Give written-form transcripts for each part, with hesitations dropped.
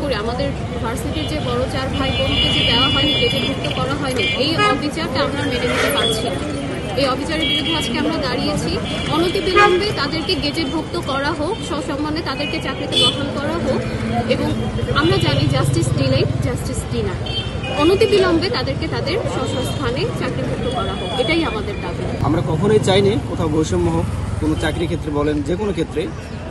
করি আমাদের ভার্সিটির যে বড় 4 ভাই বোনকে যে দেওয়া হয়নি, গেজেটভুক্ত করা হয়নি, এই অবিচারটা আমরা মেনে নিতে পারছি না। এই অবিচারের বিরুদ্ধে আজকে আমরা দাঁড়িয়েছি। অনতিবিলম্বে তাদেরকে গেজেটভুক্ত করা হোক, সসম্মানে তাদেরকে চাকরিতে বহাল করা হোক, এবং আমরা জানি জাস্টিস ডিলে জাস্টিস ডিনাই। অনতিবিলম্বে তাদেরকে তাদের স্বস্থানে চাকরিভুক্ত করা হোক, এটাই আমাদের দাবি। আমরা কখনোই চাইনি কোথাও বৈষম্য হোক, কোনো চাকরি ক্ষেত্রে বলেন, যে কোনো ক্ষেত্রে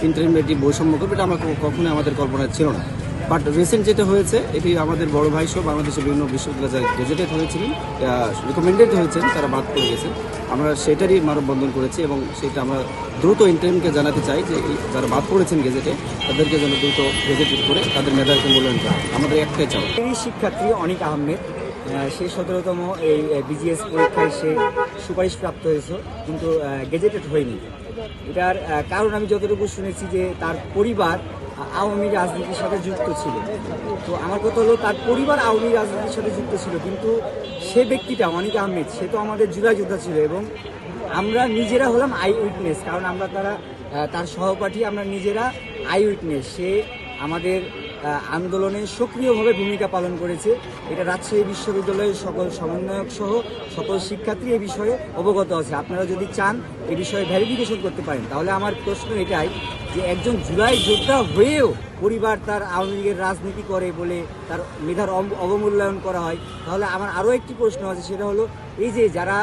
ইন্টারমিডিয়েট বৈষম্য করবে, এটা আমরা কখনোই আমাদের কল্পনায় ছিল না। বাট রিসেন্ট যেটা হয়েছে, এটি আমাদের বড় ভাই সব বাংলাদেশের বিভিন্ন বিশ্ববিদ্যালয়ে যারা গেজেটেড হয়েছিলেন, রিকমেন্ডেড হয়েছেন, তারা বাদ পড়ে গেছে। আমরা সেটারই মানববন্ধন করেছি এবং সেটা আমরা দ্রুত ইন্টারিমকে জানাতে চাই যে যারা বাদ পড়েছেন গেজেটে, তাদেরকে যেন দ্রুত গেজেটেড করে তাদের মেধাকে মূল্যায়ন করা। আমাদের একটাই চাওয়া। এই শিক্ষার্থী অনিক আহমেদ, সে 17তম এই বিজিএস পরীক্ষায় সে সুপারিশপ্রাপ্ত হয়েছে, কিন্তু গেজেটেড হয়নি। এটার কারণ আমি যতটুকু শুনেছি যে তার পরিবার আওয়ামী রাজনীতির সাথে যুক্ত ছিল। তো আমার কথা হলো, তার পরিবার আওয়ামী রাজনীতির সাথে যুক্ত ছিল, কিন্তু সে ব্যক্তিটা অনিক আহমেদ, সে তো আমাদের জুলাই যোদ্ধা ছিল, এবং আমরা নিজেরা হলাম আই উইটনেস, কারণ আমরা তার সহপাঠী, আমরা নিজেরা আই উইটনেস। সে আমাদের আন্দোলনে সক্রিয়ভাবে ভূমিকা পালন করেছে। এটা রাজশাহী বিশ্ববিদ্যালয়ের সকল সমন্বয়ক সহ সকল শিক্ষার্থী এই বিষয়ে অবগত আছে। আপনারা যদি চান এ বিষয়ে ভেরিফিকেশন করতে পারেন। তাহলে আমার প্রশ্ন এটাই যে একজন জুলাই যোদ্ধা হয়েও পরিবার তার আওয়ামী লীগের রাজনীতি করে বলে তার মেধার অবমূল্যায়ন করা হয়, তাহলে আমার আরও একটি প্রশ্ন আছে, সেটা হলো এই যে যারা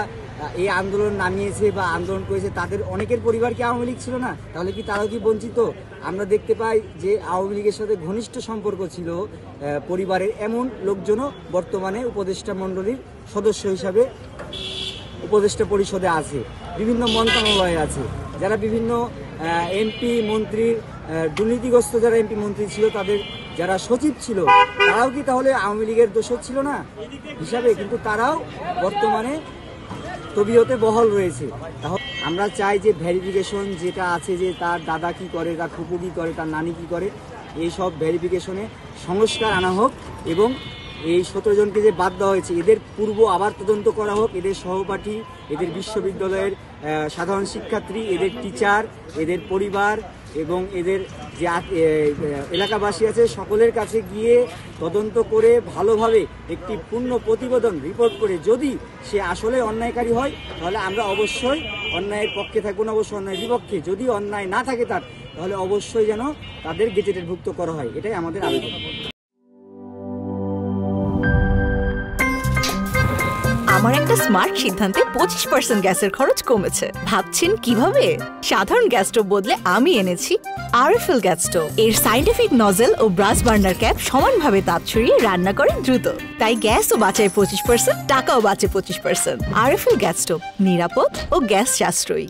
এই আন্দোলন নামিয়েছে বা আন্দোলন করেছে, তাদের অনেকের পরিবার কি আওয়ামী লীগ ছিল না? তাহলে কি তারাও কি বঞ্চিত? আমরা দেখতে পাই যে আওয়ামী লীগের সাথে ঘনিষ্ঠ সম্পর্ক ছিল পরিবারের এমন লোকজনও বর্তমানে উপদেষ্টা মণ্ডলীর সদস্য হিসাবে উপদেষ্টা পরিষদে আছে, বিভিন্ন মন্ত্রণালয়ে আছে, যারা বিভিন্ন এমপি মন্ত্রীর দুর্নীতিগ্রস্ত যারা এমপি মন্ত্রী ছিল, তাদের যারা সচিব ছিল, তারাও কি তাহলে আওয়ামী লীগের দোষর ছিল না হিসাবে? কিন্তু তারাও বর্তমানে তবিয়তে বহাল রয়েছে। তাহলে আমরা চাই যে ভেরিফিকেশন যেটা আছে, যে তার দাদা কি করে, তার ফুপু কি করে, তার নানি কি করে, এই সব ভেরিফিকেশনে সংস্কার আনা হোক, এবং এই 17 জনকে যে বাদ দেওয়া হয়েছে এদের পূর্ব আবার তদন্ত করা হোক। এদের সহপাঠী, এদের বিশ্ববিদ্যালয়ের সাধারণ শিক্ষার্থী, এদের টিচার, এদের পরিবার এবং এদের যে এলাকাবাসী আছে, সকলের কাছে গিয়ে তদন্ত করে ভালোভাবে একটি পূর্ণ প্রতিবেদন রিপোর্ট করে, যদি সে আসলে অন্যায়কারী হয় তাহলে আমরা অবশ্যই অন্যায়ের পক্ষে থাকবো না, অবশ্যই অন্যায়ের বিপক্ষে। যদি অন্যায় না থাকে তাহলে অবশ্যই যেন তাদের গেজেটেডভুক্ত করা হয়, এটাই আমাদের আবেদন। আমার একটা স্মার্ট সিদ্ধান্তে 25% গ্যাসের খরচ কমেছে। ভাবছেন কিভাবে? সাধারণ গ্যাস স্টোভ বদলে আমি এনেছি আরএফএল গ্যাস স্টোভ। এর সাইন্টিফিক নজল ও ব্রাস বার্নার ক্যাপ সমানভাবে তাপ ছড়িয়ে রান্না করে দ্রুত, তাই গ্যাসও বাঁচায় 25%, টাকাও বাঁচে 25%। আরএফএল গ্যাস স্টোভ নিরাপদ ও গ্যাস সাশ্রয়ী।